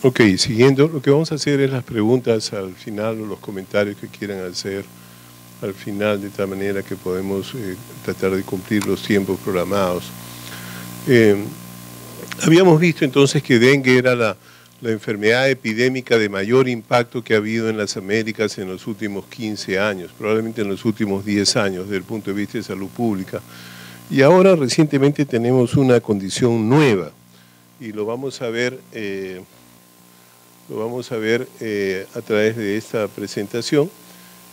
Ok, siguiendo, lo que vamos a hacer es las preguntas al final o los comentarios que quieran hacer al final, de tal manera que podemos tratar de cumplir los tiempos programados. Habíamos visto entonces que dengue era la enfermedad epidémica de mayor impacto que ha habido en las Américas en los últimos 15 años, probablemente en los últimos 10 años desde el punto de vista de salud pública. Y ahora recientemente tenemos una condición nueva y lo vamos a ver a través de esta presentación.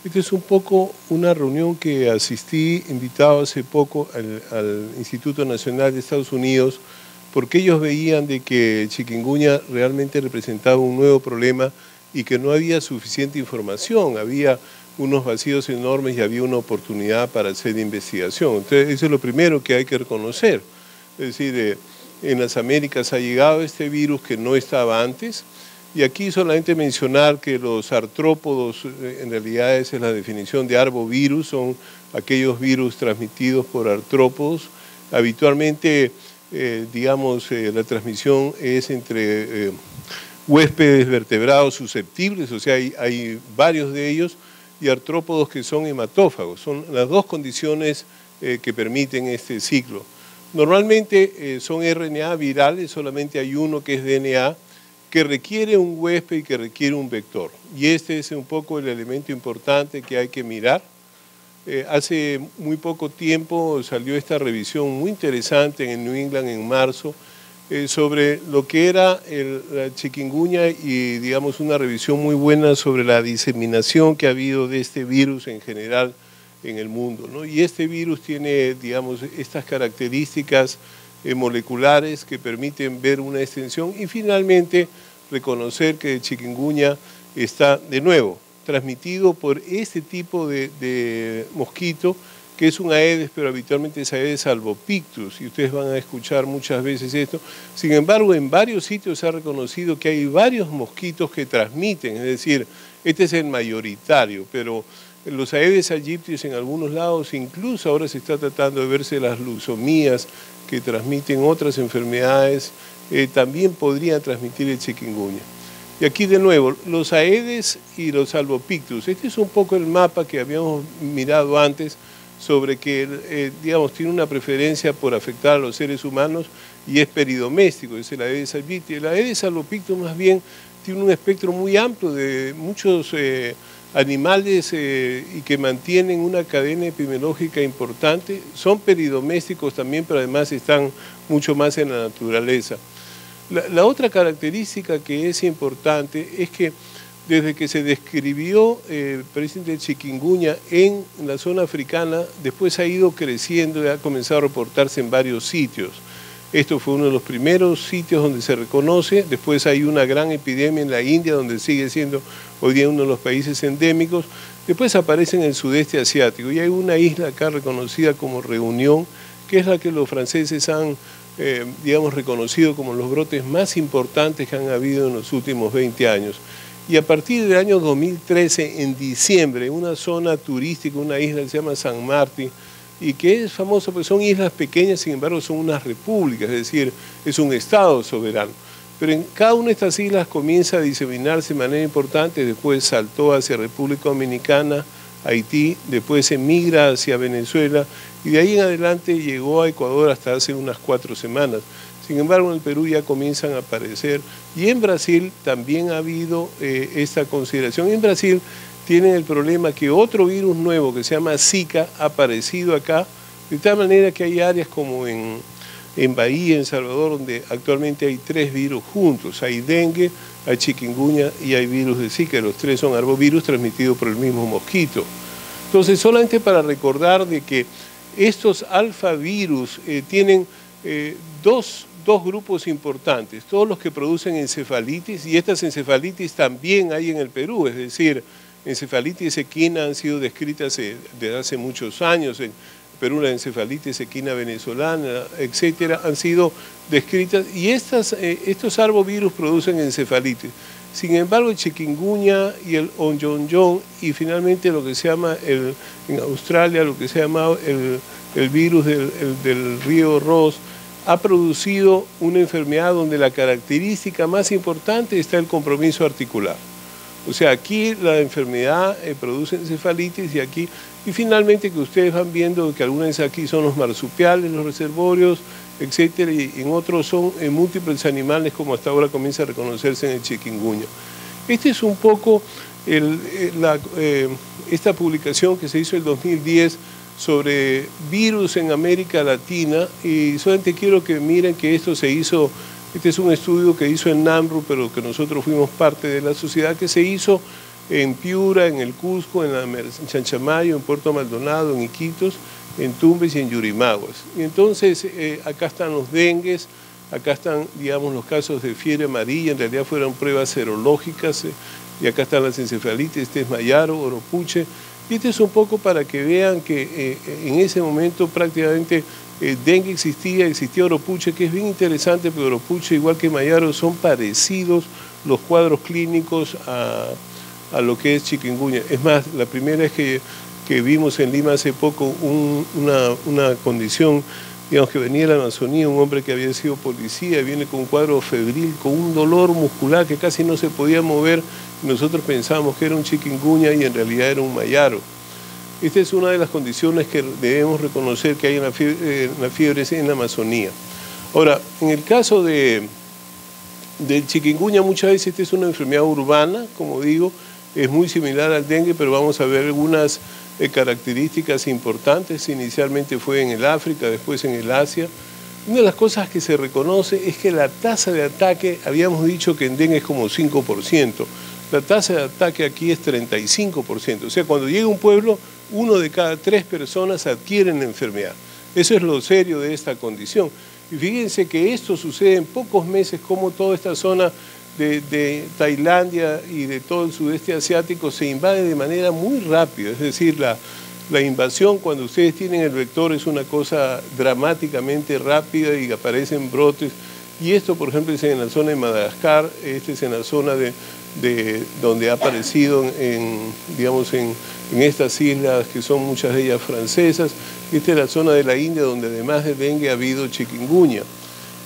Esta es un poco una reunión que asistí, invitado hace poco al Instituto Nacional de Estados Unidos, porque ellos veían de que chikungunya realmente representaba un nuevo problema y que no había suficiente información, había unos vacíos enormes y había una oportunidad para hacer investigación. Entonces, eso es lo primero que hay que reconocer. Es decir, en las Américas ha llegado este virus que no estaba antes, y aquí solamente mencionar que los artrópodos, en realidad esa es la definición de arbovirus, son aquellos virus transmitidos por artrópodos. Habitualmente, la transmisión es entre huéspedes vertebrados susceptibles, o sea, hay varios de ellos, y artrópodos que son hematófagos. Son las dos condiciones que permiten este ciclo. Normalmente son RNA virales, solamente hay uno que es DNA, que requiere un huésped y que requiere un vector. Y este es un poco el elemento importante que hay que mirar. Hace muy poco tiempo salió esta revisión muy interesante en New England en marzo sobre lo que era la chikungunya y, digamos, una revisión muy buena sobre la diseminación que ha habido de este virus en general en el mundo, ¿no? Y este virus tiene, digamos, estas características moleculares que permiten ver una extensión y finalmente reconocer que el chikungunya está de nuevo transmitido por este tipo de mosquito que es un Aedes, pero habitualmente es Aedes albopictus y ustedes van a escuchar muchas veces esto. Sin embargo, en varios sitios se ha reconocido que hay varios mosquitos que transmiten, es decir, este es el mayoritario, pero los Aedes aegyptis en algunos lados, incluso ahora se está tratando de verse las leucemías que transmiten otras enfermedades, también podrían transmitir el chikungunya. Y aquí de nuevo, los Aedes y los albopictus. Este es un poco el mapa que habíamos mirado antes sobre que, digamos, tiene una preferencia por afectar a los seres humanos y es peridoméstico, es el Aedes aegypti. El Aedes albopictus más bien tiene un espectro muy amplio de muchos animales y que mantienen una cadena epidemiológica importante. Son peridomésticos también, pero además están mucho más en la naturaleza. La otra característica que es importante es que desde que se describió precisamente el chikungunya en la zona africana, después ha ido creciendo y ha comenzado a reportarse en varios sitios. Esto fue uno de los primeros sitios donde se reconoce, después hay una gran epidemia en la India, donde sigue siendo hoy día uno de los países endémicos, después aparece en el sudeste asiático, y hay una isla acá reconocida como Reunión, que es la que los franceses han, digamos, reconocido como los brotes más importantes que han habido en los últimos 20 años. Y a partir del año 2013, en diciembre, una zona turística, una isla que se llama San Martín, y que es famoso porque son islas pequeñas, sin embargo son unas repúblicas, es decir, es un estado soberano. Pero en cada una de estas islas comienza a diseminarse de manera importante, después saltó hacia República Dominicana, Haití, después emigra hacia Venezuela y de ahí en adelante llegó a Ecuador hasta hace unas 4 semanas. Sin embargo, en el Perú ya comienzan a aparecer y en Brasil también ha habido esta consideración. En Brasil tienen el problema que otro virus nuevo que se llama Zika ha aparecido acá, de tal manera que hay áreas como en Bahía, en Salvador, donde actualmente hay 3 virus juntos. Hay dengue, hay chikungunya y hay virus de Zika. Los 3 son arbovirus transmitidos por el mismo mosquito. Entonces, solamente para recordar de que estos alfavirus tienen dos grupos importantes, todos los que producen encefalitis, y estas encefalitis también hay en el Perú, es decir, encefalitis equina han sido descritas desde hace muchos años, en Perú la encefalitis equina venezolana, etcétera, han sido descritas, y estos arbovirus producen encefalitis. Sin embargo, el chikungunya y el onjonjon, y finalmente lo que se llama en Australia, lo que se llama el virus del río Ross, ha producido una enfermedad donde la característica más importante está el compromiso articular. O sea, aquí la enfermedad produce encefalitis y finalmente que ustedes van viendo que algunas aquí son los marsupiales, los reservorios, etcétera, y en otros son múltiples animales, como hasta ahora comienza a reconocerse en el chikungunya. Este es un poco esta publicación que se hizo en el 2010 sobre virus en América Latina, y solamente quiero que miren que esto se hizo, este es un estudio que hizo en NAMRU, pero que nosotros fuimos parte de la sociedad, que se hizo en Piura, en el Cusco, en Chanchamayo, en Puerto Maldonado, en Iquitos, en Tumbes y en Yurimaguas. Y entonces acá están los dengues, acá están, digamos, los casos de fiebre amarilla, en realidad fueron pruebas serológicas, y acá están las encefalitis, este es Mayaro, Oropuche, y este es un poco para que vean que en ese momento prácticamente dengue existía Oropuche, que es bien interesante, pero Oropuche, igual que Mayaro, son parecidos los cuadros clínicos a lo que es chikungunya. Es más, la primera vez que vimos en Lima hace poco una condición, digamos, que venía de la Amazonía, un hombre que había sido policía, viene con un cuadro febril, con un dolor muscular que casi no se podía mover, y nosotros pensábamos que era un chikungunya y en realidad era un mayaro. Esta es una de las condiciones que debemos reconocer que hay en la fiebre en la Amazonía. Ahora, en el caso del chikungunya, muchas veces esta es una enfermedad urbana, como digo, es muy similar al dengue, pero vamos a ver algunas características importantes. Inicialmente fue en el África, después en el Asia. Una de las cosas que se reconoce es que la tasa de ataque, habíamos dicho que en dengue es como 5%, la tasa de ataque aquí es 35%, o sea, cuando llega un pueblo, 1 de cada 3 personas adquieren la enfermedad. Eso es lo serio de esta condición. Y fíjense que esto sucede en pocos meses, como toda esta zona de Tailandia y de todo el sudeste asiático se invade de manera muy rápida, es decir, la invasión cuando ustedes tienen el vector es una cosa dramáticamente rápida y aparecen brotes, y esto por ejemplo es en la zona de Madagascar, este es en la zona de donde ha aparecido digamos en estas islas que son muchas de ellas francesas, esta es la zona de la India donde además de dengue ha habido chikungunya.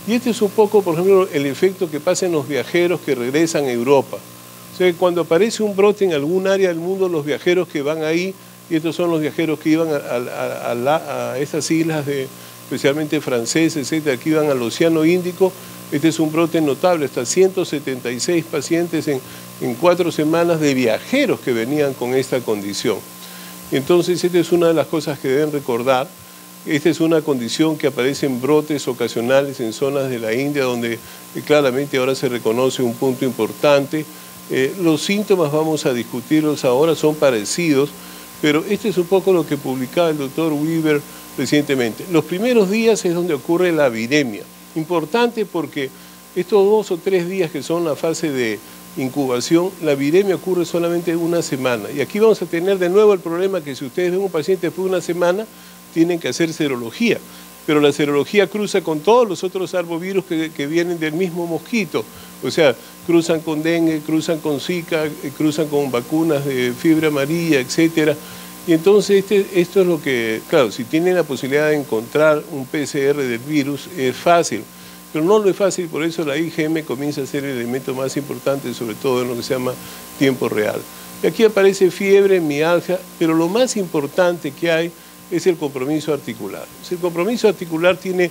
Y este es un poco, por ejemplo, el efecto que pasa en los viajeros que regresan a Europa. O sea, cuando aparece un brote en algún área del mundo, los viajeros que van ahí, y estos son los viajeros que iban a estas islas, especialmente franceses, etcétera, que iban al Océano Índico, este es un brote notable, hasta 176 pacientes en 4 semanas de viajeros que venían con esta condición. Entonces, esta es una de las cosas que deben recordar. Esta es una condición que aparece en brotes ocasionales en zonas de la India donde claramente ahora se reconoce un punto importante. Los síntomas vamos a discutirlos ahora, son parecidos, pero este es un poco lo que publicaba el doctor Weaver recientemente. Los primeros días es donde ocurre la viremia. Importante porque estos 2 o 3 días que son la fase de incubación, la viremia ocurre solamente una semana. Y aquí vamos a tener de nuevo el problema que si ustedes ven un paciente después de una semana, tienen que hacer serología, pero la serología cruza con todos los otros arbovirus que vienen del mismo mosquito, o sea, cruzan con dengue, cruzan con Zika, cruzan con vacunas de fiebre amarilla, etcétera. Y entonces esto es lo que, claro, si tienen la posibilidad de encontrar un PCR del virus, es fácil, pero no lo es fácil, por eso la IgM comienza a ser el elemento más importante, sobre todo en lo que se llama tiempo real. Y aquí aparece fiebre, mialgia, pero lo más importante que hay es el compromiso articular. El compromiso articular tiene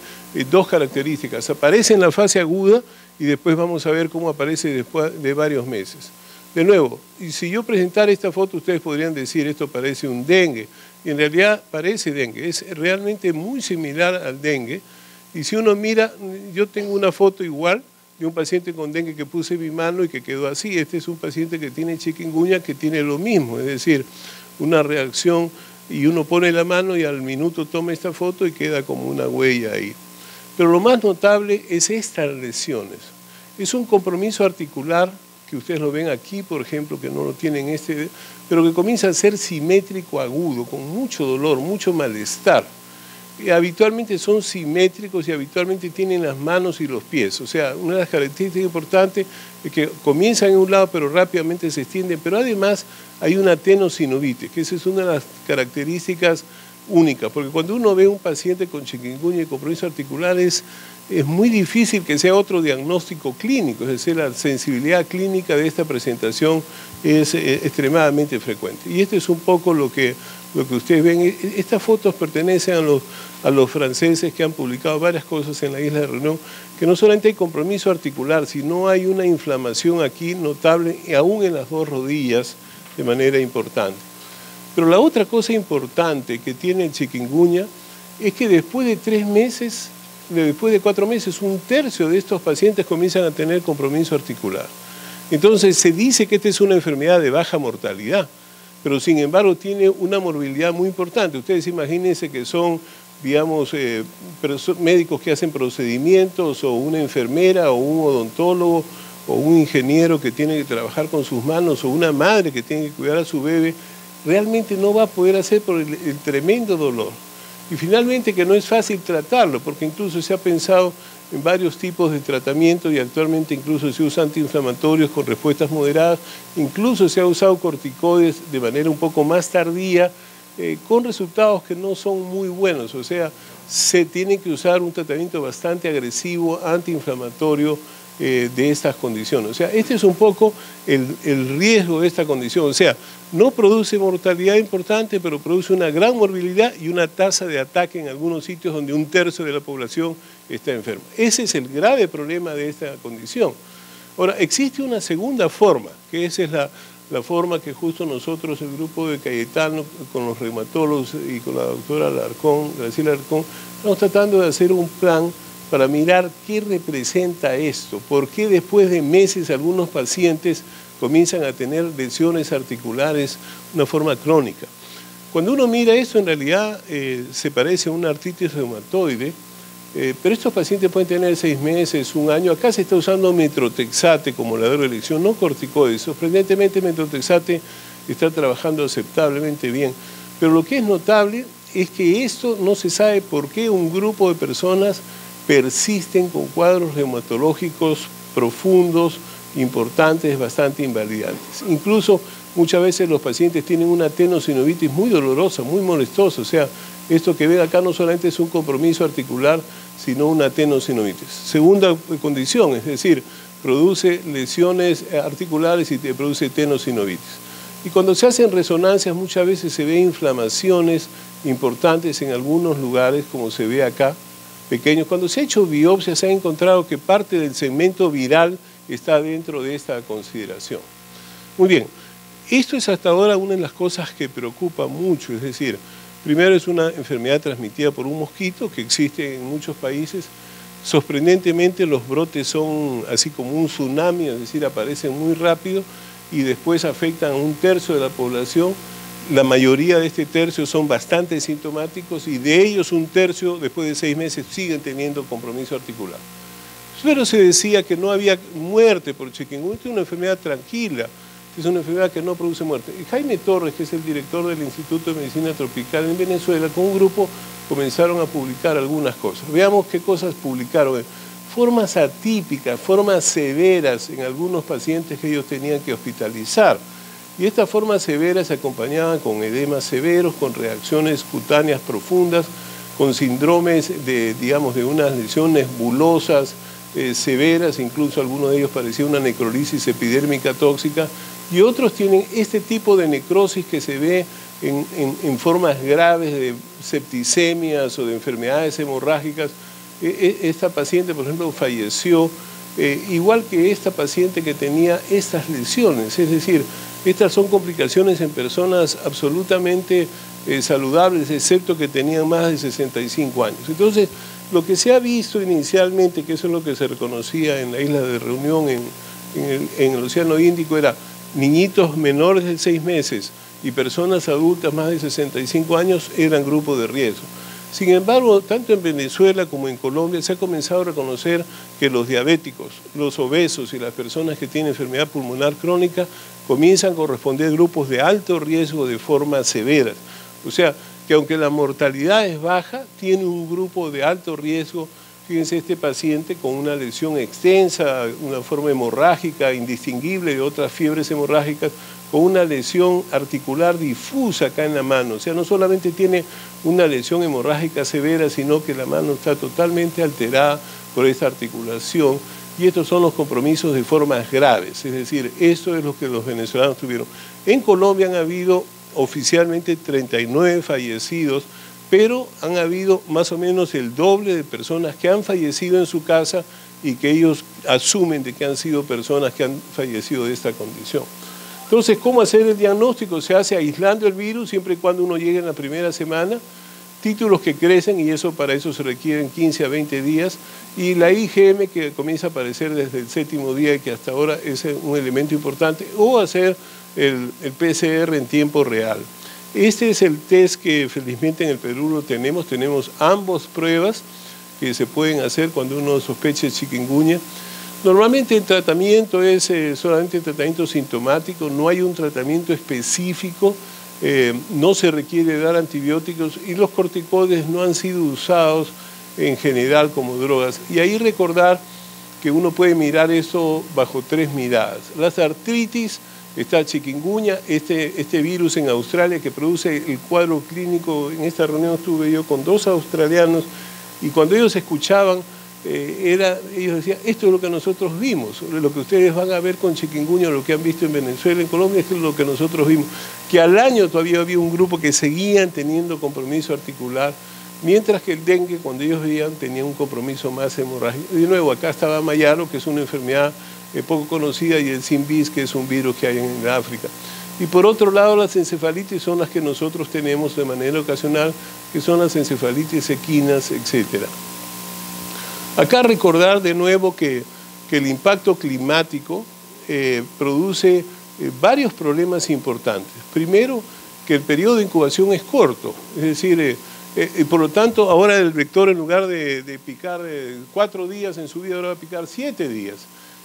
2 características. Aparece en la fase aguda y después vamos a ver cómo aparece después de varios meses. De nuevo, y si yo presentara esta foto, ustedes podrían decir esto parece un dengue. Y en realidad parece dengue, es realmente muy similar al dengue. Y si uno mira, yo tengo una foto igual de un paciente con dengue que puse mi mano y que quedó así. Este es un paciente que tiene chikungunya que tiene lo mismo, es decir, una reacción y uno pone la mano y al minuto toma esta foto y queda como una huella ahí. Pero lo más notable es estas lesiones. Es un compromiso articular que ustedes lo ven aquí, por ejemplo, que no lo tienen pero que comienza a ser simétrico agudo, con mucho dolor, mucho malestar. Y habitualmente son simétricos y habitualmente tienen las manos y los pies. O sea, una de las características importantes es que comienzan en un lado pero rápidamente se extienden, pero además hay una tenosinovitis, que esa es una de las características únicas, porque cuando uno ve un paciente con chikungunya y compromiso articular es muy difícil que sea otro diagnóstico clínico, es decir, la sensibilidad clínica de esta presentación es extremadamente frecuente. Y esto es un poco lo que ustedes ven. Estas fotos pertenecen a los franceses que han publicado varias cosas en la isla de Reunión, que no solamente hay compromiso articular, sino hay una inflamación aquí notable, aún en las dos rodillas, de manera importante. Pero la otra cosa importante que tiene el chikungunya es que después de 3 meses, después de 4 meses, 1/3 de estos pacientes comienzan a tener compromiso articular. Entonces se dice que esta es una enfermedad de baja mortalidad, pero sin embargo tiene una morbilidad muy importante. Ustedes imagínense que son, digamos, médicos que hacen procedimientos, o una enfermera, o un odontólogo, o un ingeniero que tiene que trabajar con sus manos, o una madre que tiene que cuidar a su bebé, realmente no va a poder hacer por el tremendo dolor. Y finalmente que no es fácil tratarlo, porque incluso se ha pensado en varios tipos de tratamiento y actualmente incluso se usan antiinflamatorios con respuestas moderadas, incluso se ha usado corticoides de manera un poco más tardía, con resultados que no son muy buenos. O sea, se tiene que usar un tratamiento bastante agresivo, antiinflamatorio, de estas condiciones. O sea, este es un poco el riesgo de esta condición. O sea, no produce mortalidad importante, pero produce una gran morbilidad y una tasa de ataque en algunos sitios donde 1/3 de la población está enferma. Ese es el grave problema de esta condición. Ahora, existe una segunda forma, que esa es la forma que justo nosotros, el grupo de Cayetano, con los reumatólogos y con la doctora Graciela Alarcón, estamos tratando de hacer un plan para mirar qué representa esto, por qué después de meses algunos pacientes comienzan a tener lesiones articulares de una forma crónica. Cuando uno mira esto, en realidad se parece a una artritis reumatoide, pero estos pacientes pueden tener 6 meses, 1 año. Acá se está usando metotrexate como la de elección, no corticoides. Sorprendentemente, metotrexate está trabajando aceptablemente bien. Pero lo que es notable es que esto no se sabe por qué un grupo de personas persisten con cuadros reumatológicos profundos, importantes, bastante invalidantes. Incluso muchas veces los pacientes tienen una tenosinovitis muy dolorosa, muy molestosa. O sea, esto que ven acá no solamente es un compromiso articular, sino una tenosinovitis. Segunda condición, es decir, produce lesiones articulares y te produce tenosinovitis. Y cuando se hacen resonancias muchas veces se ven inflamaciones importantes en algunos lugares, como se ve acá, pequeños. Cuando se ha hecho biopsia se ha encontrado que parte del segmento viral está dentro de esta consideración. Muy bien, esto es hasta ahora una de las cosas que preocupa mucho, es decir, primero es una enfermedad transmitida por un mosquito que existe en muchos países. Sorprendentemente los brotes son así como un tsunami, es decir, aparecen muy rápido y después afectan a 1/3 de la población. La mayoría de este tercio son bastante sintomáticos y de ellos 1/3 después de 6 meses siguen teniendo compromiso articular. Pero se decía que no había muerte por chikungunya, es una enfermedad tranquila, es una enfermedad que no produce muerte. Y Jaime Torres, que es el director del Instituto de Medicina Tropical en Venezuela, con un grupo comenzaron a publicar algunas cosas. Veamos qué cosas publicaron. Formas atípicas, formas severas en algunos pacientes que ellos tenían que hospitalizar. Y estas formas severas se acompañaban con edemas severos, con reacciones cutáneas profundas, con síndromes de, digamos, de unas lesiones bulosas severas, incluso algunos de ellos parecía una necrolisis epidérmica tóxica, y otros tienen este tipo de necrosis que se ve en formas graves de septicemias o de enfermedades hemorrágicas. Esta paciente, por ejemplo, falleció, igual que esta paciente que tenía estas lesiones, es decir, estas son complicaciones en personas absolutamente saludables, excepto que tenían más de 65 años. Entonces, lo que se ha visto inicialmente, que eso es lo que se reconocía en la isla de Reunión, en el Océano Índico, era niñitos menores de 6 meses y personas adultas más de 65 años eran grupos de riesgo. Sin embargo, tanto en Venezuela como en Colombia se ha comenzado a reconocer que los diabéticos, los obesos y las personas que tienen enfermedad pulmonar crónica comienzan a corresponder a grupos de alto riesgo de formas severas. O sea, que aunque la mortalidad es baja, tiene un grupo de alto riesgo. Fíjense, este paciente con una lesión extensa, una forma hemorrágica indistinguible de otras fiebres hemorrágicas, con una lesión articular difusa acá en la mano. O sea, no solamente tiene una lesión hemorrágica severa, sino que la mano está totalmente alterada por esta articulación. Y estos son los compromisos de formas graves. Es decir, esto es lo que los venezolanos tuvieron. En Colombia han habido oficialmente 39 fallecidos, pero han habido más o menos el doble de personas que han fallecido en su casa y que ellos asumen de que han sido personas que han fallecido de esta condición. Entonces, ¿cómo hacer el diagnóstico? Se hace aislando el virus siempre y cuando uno llegue en la primera semana, títulos que crecen y para eso se requieren 15 a 20 días, y la IgM que comienza a aparecer desde el 7º día y que hasta ahora es un elemento importante, o hacer el PCR en tiempo real. Este es el test que felizmente en el Perú lo tenemos ambas pruebas que se pueden hacer cuando uno sospecha chikungunya. Normalmente el tratamiento es solamente tratamiento sintomático, no hay un tratamiento específico, no se requiere dar antibióticos y los corticoides no han sido usados en general como drogas. Y ahí recordar que uno puede mirar eso bajo 3 miradas. Las artritis, está chikungunya, este virus en Australia que produce el cuadro clínico. En esta reunión estuve yo con 2 australianos y cuando ellos escuchaban, ellos decían, esto es lo que nosotros vimos, lo que ustedes van a ver con chikungunya, lo que han visto en Venezuela, en Colombia, esto es lo que nosotros vimos, que al año todavía había un grupo que seguían teniendo compromiso articular, mientras que el dengue, cuando ellos veían, tenía un compromiso más hemorrágico. De nuevo, acá estaba Mayaro, que es una enfermedad poco conocida, y el Sinvis, que es un virus que hay en África. Y por otro lado, las encefalitis son las que nosotros tenemos de manera ocasional, que son las encefalitis equinas, etcétera. Acá recordar de nuevo que el impacto climático produce varios problemas importantes. Primero, que el periodo de incubación es corto, es decir, y por lo tanto ahora el vector en lugar de picar 4 días en su vida, ahora va a picar 7 días.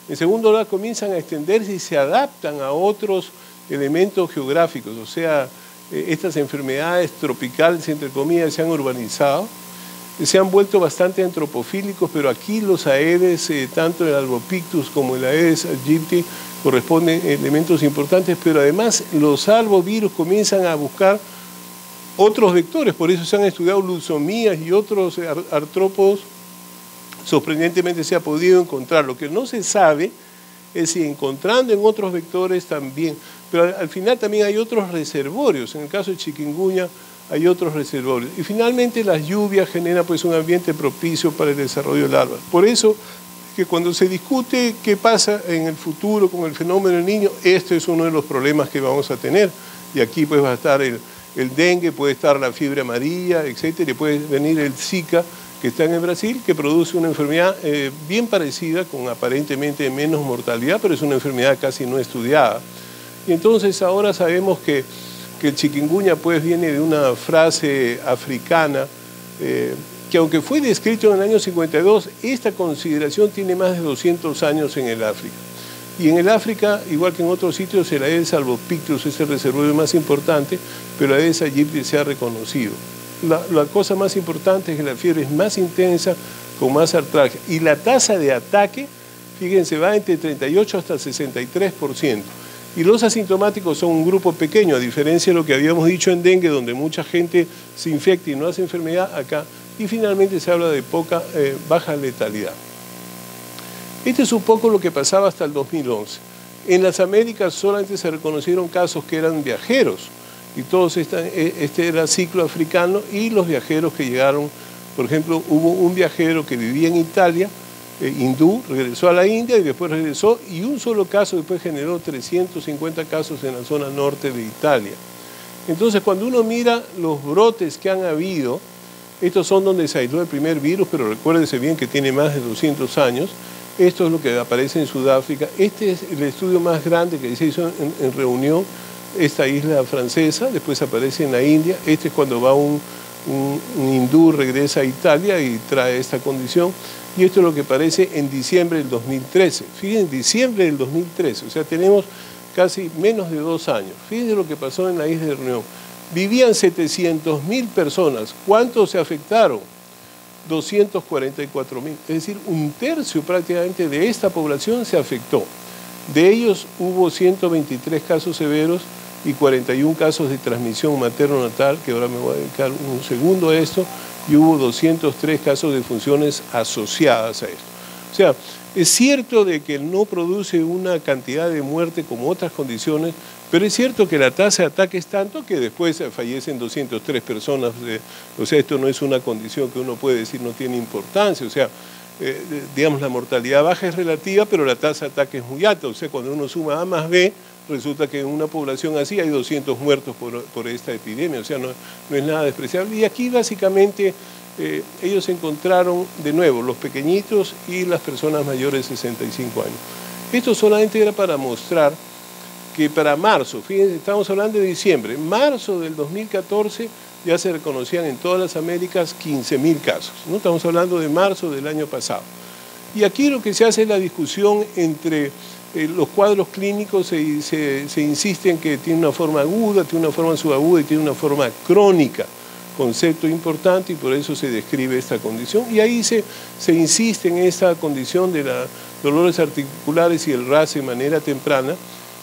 En segundo lugar, comienzan a extenderse y se adaptan a otros elementos geográficos, o sea, estas enfermedades tropicales, entre comillas, se han urbanizado, se han vuelto bastante antropofílicos, pero aquí los Aedes, tanto el Albopictus como el Aedes aegypti, corresponden elementos importantes, pero además los albovirus comienzan a buscar otros vectores, por eso se han estudiado leucemías y otros artrópodos, sorprendentemente se ha podido encontrar. Lo que no se sabe es si encontrando en otros vectores también, pero al final también hay otros reservorios, en el caso de chikungunya hay otros reservorios. Y finalmente las lluvias generan pues un ambiente propicio para el desarrollo de larvas. Por eso que cuando se discute qué pasa en el futuro con el fenómeno del niño, este es uno de los problemas que vamos a tener. Y aquí pues va a estar el dengue, puede estar la fiebre amarilla, etcétera, y puede venir el Zika, que está en el Brasil, que produce una enfermedad bien parecida, con aparentemente menos mortalidad, pero es una enfermedad casi no estudiada. Y entonces ahora sabemos que el chikungunya pues viene de una frase africana, que aunque fue descrito en el año 52, esta consideración tiene más de 200 años en el África. Y en el África, igual que en otros sitios, el Aedes albopictus es el reservorio más importante, pero el Aedes aegypti se ha reconocido. La cosa más importante es que la fiebre es más intensa, con más artralgia. Y la tasa de ataque, fíjense, va entre 38 hasta 63%. Y los asintomáticos son un grupo pequeño, a diferencia de lo que habíamos dicho en dengue, donde mucha gente se infecta y no hace enfermedad, acá. Y finalmente se habla de baja letalidad. Este es un poco lo que pasaba hasta el 2011. En las Américas solamente se reconocieron casos que eran viajeros, y todos este era ciclo africano, y los viajeros que llegaron, por ejemplo, hubo un viajero que vivía en Italia, hindú, regresó a la India y después regresó, y un solo caso después generó 350 casos en la zona norte de Italia. Entonces, cuando uno mira los brotes que han habido, estos son donde se aisló el primer virus, pero recuérdese bien que tiene más de 200 años, esto es lo que aparece en Sudáfrica, este es el estudio más grande que se hizo en reunión, esta isla francesa, después aparece en la India, este es cuando va un hindú, regresa a Italia y trae esta condición, y esto es lo que aparece en diciembre del 2013. Fíjense, diciembre del 2013, o sea, tenemos casi menos de 2 años. Fíjense lo que pasó en la isla de Reunión. Vivían 700.000 personas. ¿Cuántos se afectaron? 244.000. Es decir, un tercio prácticamente de esta población se afectó. De ellos hubo 123 casos severos y 41 casos de transmisión materno-natal, que ahora me voy a dedicar un segundo a esto, y hubo 203 casos de funciones asociadas a esto. O sea, es cierto de que no produce una cantidad de muerte como otras condiciones, pero es cierto que la tasa de ataque es tanto que después fallecen 203 personas. O sea, esto no es una condición que uno puede decir no tiene importancia. O sea, digamos, la mortalidad baja es relativa, pero la tasa de ataque es muy alta. O sea, cuando uno suma A más B, resulta que en una población así hay 200 muertos por esta epidemia. O sea, no es nada despreciable. Y aquí básicamente ellos encontraron de nuevo los pequeñitos y las personas mayores de 65 años. Esto solamente era para mostrar que para marzo, fíjense, estamos hablando de diciembre, en marzo del 2014 ya se reconocían en todas las Américas 15.000 casos, ¿no? Estamos hablando de marzo del año pasado. Y aquí lo que se hace es la discusión entre los cuadros clínicos, se insiste en que tiene una forma aguda, tiene una forma subaguda y tiene una forma crónica, concepto importante, y por eso se describe esta condición. Y ahí se insiste en esta condición de los dolores articulares y el RAS de manera temprana,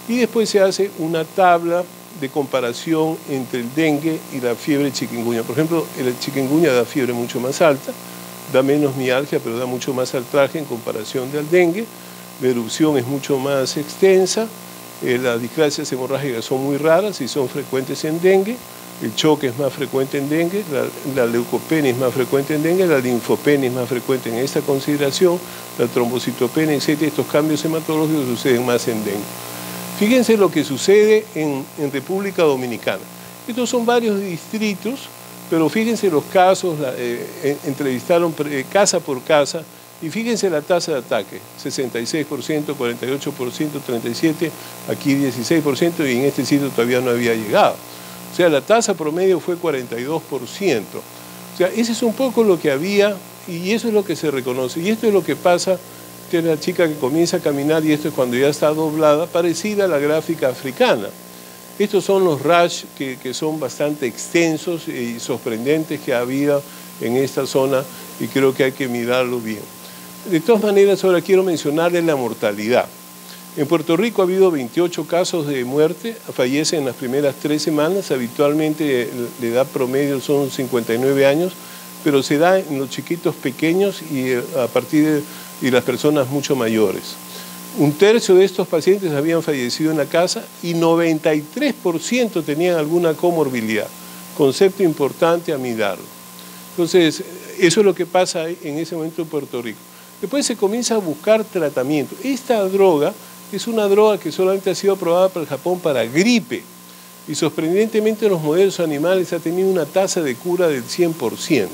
y después se hace una tabla de comparación entre el dengue y la fiebre chikungunya. Por ejemplo, el chikungunya da fiebre mucho más alta, da menos mialgia, pero da mucho más altraje en comparación del dengue. La erupción es mucho más extensa, las displasias hemorrágicas son muy raras y son frecuentes en dengue, el choque es más frecuente en dengue, la leucopenia es más frecuente en dengue, la linfopenia es más frecuente en esta consideración, la trombocitopenia, etc. Estos cambios hematológicos suceden más en dengue. Fíjense lo que sucede en República Dominicana. Estos son varios distritos, pero fíjense los casos, entrevistaron casa por casa, y fíjense la tasa de ataque, 66%, 48%, 37%, aquí 16%, y en este sitio todavía no había llegado. O sea, la tasa promedio fue 42%. O sea, ese es un poco lo que había, y eso es lo que se reconoce. Y esto es lo que pasa. Esta es la chica que comienza a caminar, y esto es cuando ya está doblada, parecida a la gráfica africana. Estos son los rash que son bastante extensos y sorprendentes que había en esta zona, y creo que hay que mirarlo bien. De todas maneras, ahora quiero mencionarles la mortalidad. En Puerto Rico ha habido 28 casos de muerte, fallecen en las primeras 3 semanas, habitualmente la edad promedio son 59 años, pero se da en los chiquitos pequeños y a partir de las personas mucho mayores. Un tercio de estos pacientes habían fallecido en la casa y 93% tenían alguna comorbilidad, concepto importante a mirarlo. Entonces, eso es lo que pasa en ese momento en Puerto Rico. Después se comienza a buscar tratamiento. Esta droga es una droga que solamente ha sido aprobada para el Japón para gripe, y sorprendentemente en los modelos animales ha tenido una tasa de cura del 100%.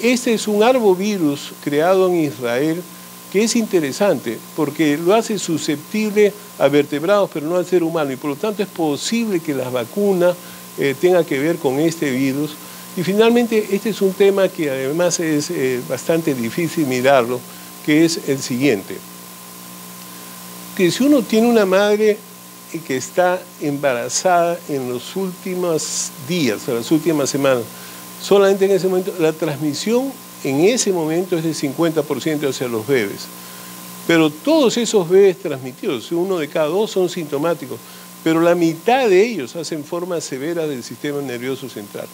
Este es un arbovirus creado en Israel que es interesante porque lo hace susceptible a vertebrados pero no al ser humano, y por lo tanto es posible que las vacunas tengan que ver con este virus. Y finalmente este es un tema que además es bastante difícil mirarlo, que es el siguiente. Que si uno tiene una madre que está embarazada en los últimos días, en las últimas semanas, solamente en ese momento, la transmisión en ese momento es del 50% hacia los bebés. Pero todos esos bebés transmitidos, 1 de cada 2 son sintomáticos, pero la mitad de ellos hacen formas severas del sistema nervioso central.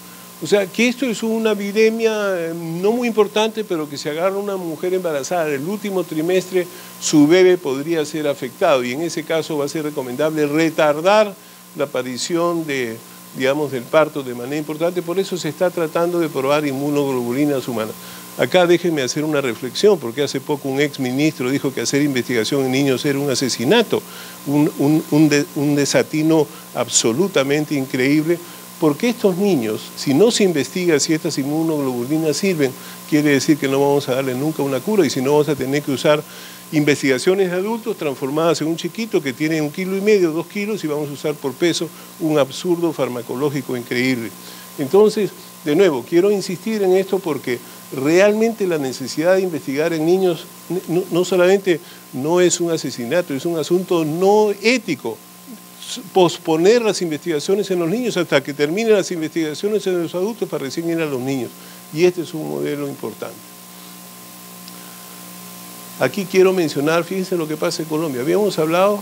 O sea, que esto es una epidemia no muy importante, pero que si agarra una mujer embarazada del último trimestre, su bebé podría ser afectado, y en ese caso va a ser recomendable retardar la aparición del parto de manera importante. Por eso se está tratando de probar inmunoglobulinas humanas. Acá déjenme hacer una reflexión, porque hace poco un ex ministro dijo que hacer investigación en niños era un asesinato, un desatino absolutamente increíble. Porque estos niños, si no se investiga si estas inmunoglobulinas sirven, quiere decir que no vamos a darle nunca una cura, y si no vamos a tener que usar investigaciones de adultos transformadas en un chiquito que tiene 1,5 kilos, 2 kilos, y vamos a usar por peso un absurdo farmacológico increíble. Entonces, de nuevo, quiero insistir en esto porque realmente la necesidad de investigar en niños no solamente no es un asesinato, es un asunto no ético. Posponer las investigaciones en los niños hasta que terminen las investigaciones en los adultos para recién ir a los niños. Y este es un modelo importante. Aquí quiero mencionar, fíjense lo que pasa en Colombia. Habíamos hablado,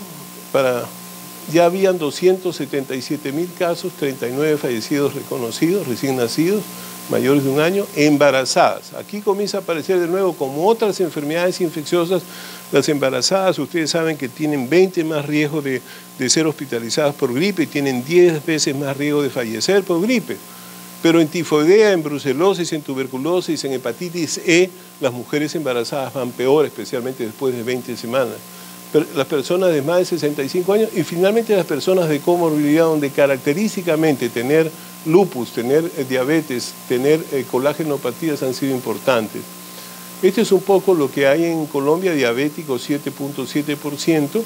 ya habían 277.000 casos, 39 fallecidos reconocidos, recién nacidos, mayores de 1 año, embarazadas. Aquí comienza a aparecer de nuevo, como otras enfermedades infecciosas, las embarazadas, ustedes saben que tienen 20 más riesgo de ser hospitalizadas por gripe y tienen 10 veces más riesgo de fallecer por gripe. Pero en tifoidea, en brucelosis, en tuberculosis, en hepatitis E, las mujeres embarazadas van peor, especialmente después de 20 semanas. Las personas de más de 65 años y finalmente las personas de comorbilidad, donde característicamente tener lupus, tener diabetes, tener colágenopatías han sido importantes. Este es un poco lo que hay en Colombia, diabéticos 7.7%,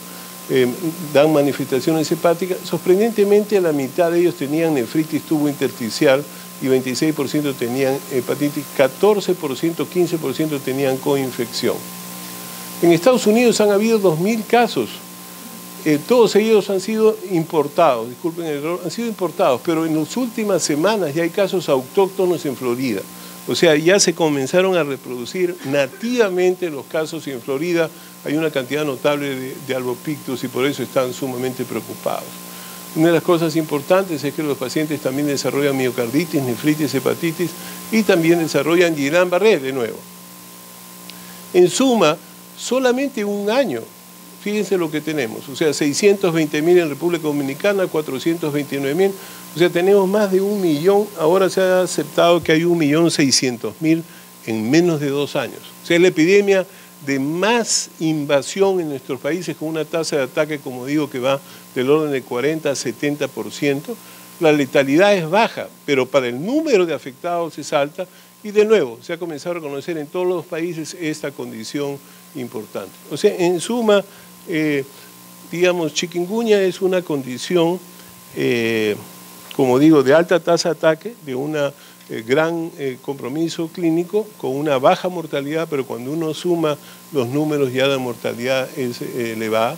dan manifestaciones hepáticas. Sorprendentemente la mitad de ellos tenían nefritis tubointersticial y 26% tenían hepatitis, 14%, 15% tenían coinfección. En Estados Unidos han habido 2.000 casos, todos ellos han sido importados, disculpen el error, han sido importados, pero en las últimas semanas ya hay casos autóctonos en Florida. O sea, ya se comenzaron a reproducir nativamente los casos y en Florida hay una cantidad notable de albopictus y por eso están sumamente preocupados. Una de las cosas importantes es que los pacientes también desarrollan miocarditis, nefritis, hepatitis y también desarrollan Guillain-Barré de nuevo. En suma, solamente 1 año, fíjense lo que tenemos, o sea, 620.000 en República Dominicana, 429.000, o sea, tenemos más de 1 millón, ahora se ha aceptado que hay 1.600.000 en menos de 2 años. O sea, es la epidemia de más invasión en nuestros países con una tasa de ataque, como digo, que va del orden de 40 a 70%. La letalidad es baja, pero para el número de afectados es alta y de nuevo se ha comenzado a reconocer en todos los países esta condición importante. O sea, en suma, digamos, chikungunya es una condición, como digo, de alta tasa de ataque, de un gran compromiso clínico, con una baja mortalidad, pero cuando uno suma los números ya la mortalidad es elevada.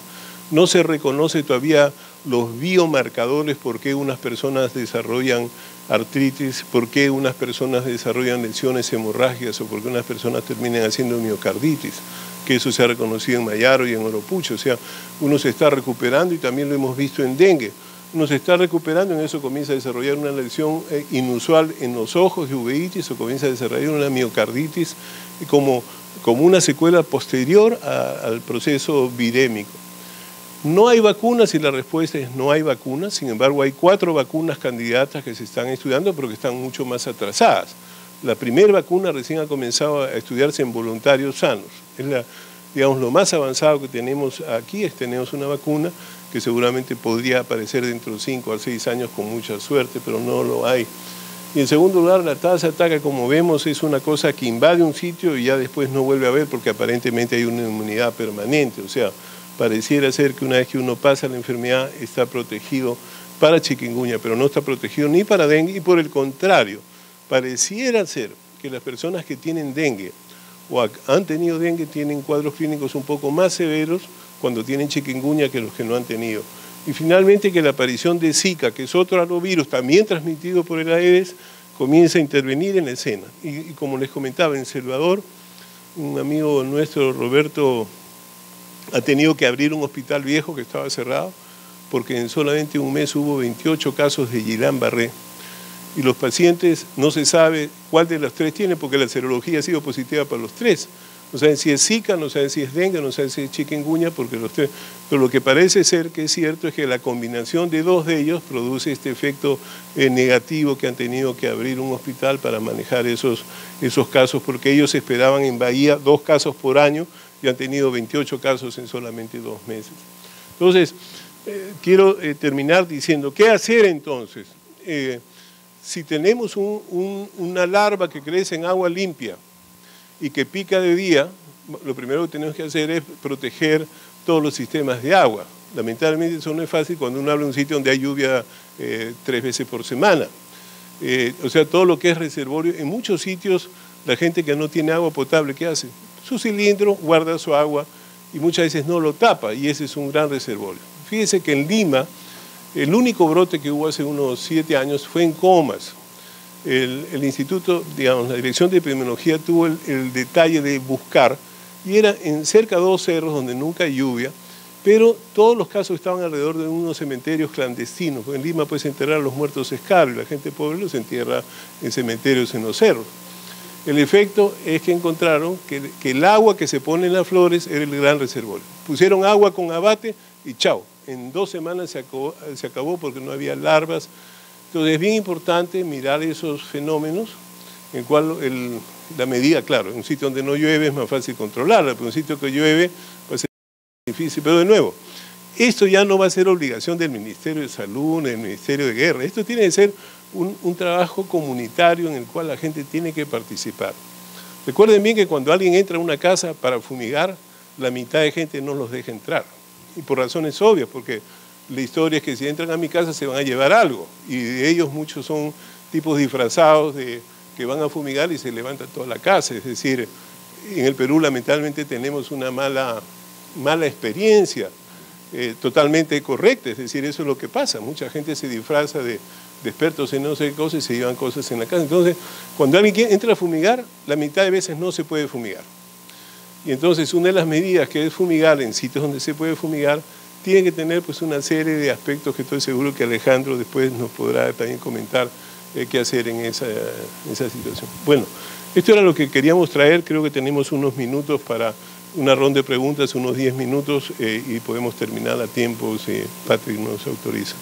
No se reconoce todavía los biomarcadores, por qué unas personas desarrollan artritis, por qué unas personas desarrollan lesiones hemorrágicas o por qué unas personas terminan haciendo miocarditis, que eso se ha reconocido en Mayaro y en Oropucho. O sea, uno se está recuperando y también lo hemos visto en dengue. Uno se está recuperando, en eso comienza a desarrollar una lesión inusual en los ojos de uveitis o comienza a desarrollar una miocarditis como una secuela posterior al proceso virémico. No hay vacunas y la respuesta es no hay vacunas, sin embargo hay 4 vacunas candidatas que se están estudiando pero que están mucho más atrasadas. La primera vacuna recién ha comenzado a estudiarse en voluntarios sanos. Es digamos, lo más avanzado que tenemos aquí, tenemos una vacuna que seguramente podría aparecer dentro de 5 a 6 años con mucha suerte, pero no lo hay. Y en segundo lugar, la tasa de ataque, como vemos, es una cosa que invade un sitio y ya después no vuelve a ver porque aparentemente hay una inmunidad permanente. O sea, pareciera ser que una vez que uno pasa la enfermedad está protegido para chikungunya, pero no está protegido ni para dengue y por el contrario, pareciera ser que las personas que tienen dengue o han tenido dengue tienen cuadros clínicos un poco más severos cuando tienen chikungunya que los que no han tenido. Y finalmente que la aparición de Zika, que es otro arbovirus también transmitido por el Aedes, comienza a intervenir en la escena. Y como les comentaba, en El Salvador, un amigo nuestro, Roberto, ha tenido que abrir un hospital viejo que estaba cerrado porque en solamente un mes hubo 28 casos de Guillain-Barré. Y los pacientes no se sabe cuál de los 3 tiene porque la serología ha sido positiva para los 3. No saben si es Zika, no saben si es dengue, no saben si es chikungunya, porque los 3. Pero lo que parece ser que es cierto es que la combinación de 2 de ellos produce este efecto negativo que han tenido que abrir un hospital para manejar esos casos, porque ellos esperaban en Bahía 2 casos por año y han tenido 28 casos en solamente 2 meses. Entonces, quiero terminar diciendo, ¿qué hacer entonces? Si tenemos una larva que crece en agua limpia y que pica de día, lo primero que tenemos que hacer es proteger todos los sistemas de agua. Lamentablemente eso no es fácil cuando uno habla de un sitio donde hay lluvia 3 veces por semana. O sea, todo lo que es reservorio, en muchos sitios la gente que no tiene agua potable, ¿qué hace? Su cilindro guarda su agua y muchas veces no lo tapa y ese es un gran reservorio. Fíjense que en Lima, el único brote que hubo hace unos 7 años fue en Comas. El instituto, digamos, la Dirección de Epidemiología tuvo el detalle de buscar y era en cerca de 2 cerros donde nunca hay lluvia, pero todos los casos estaban alrededor de unos cementerios clandestinos, porque en Lima puedes enterrar a los muertos es caro y la gente pobre los entierra en cementerios en los cerros. El efecto es que encontraron que el agua que se pone en las flores era el gran reservorio. Pusieron agua con abate y chao, en 2 semanas se acabó porque no había larvas. Entonces es bien importante mirar esos fenómenos, en el cual la medida, claro, en un sitio donde no llueve es más fácil controlarla, pero en un sitio que llueve va a ser difícil. Pero de nuevo, esto ya no va a ser obligación del Ministerio de Salud, del Ministerio de Guerra, esto tiene que ser un trabajo comunitario en el cual la gente tiene que participar. Recuerden bien que cuando alguien entra a una casa para fumigar, la mitad de gente no los deja entrar, y por razones obvias, porque la historia es que si entran a mi casa se van a llevar algo, y de ellos muchos son tipos disfrazados que van a fumigar y se levanta toda la casa. Es decir, en el Perú lamentablemente tenemos una mala experiencia, totalmente correcta, es decir, eso es lo que pasa, mucha gente se disfraza de expertos en no sé qué cosas y se llevan cosas en la casa. Entonces, cuando alguien entra a fumigar, la mitad de veces no se puede fumigar. Y entonces una de las medidas que es fumigar en sitios donde se puede fumigar, tiene que tener pues una serie de aspectos que estoy seguro que Alejandro después nos podrá también comentar qué hacer en esa situación. Bueno, esto era lo que queríamos traer, creo que tenemos unos minutos para una ronda de preguntas, unos 10 minutos, y podemos terminar a tiempo si Patrick nos autoriza.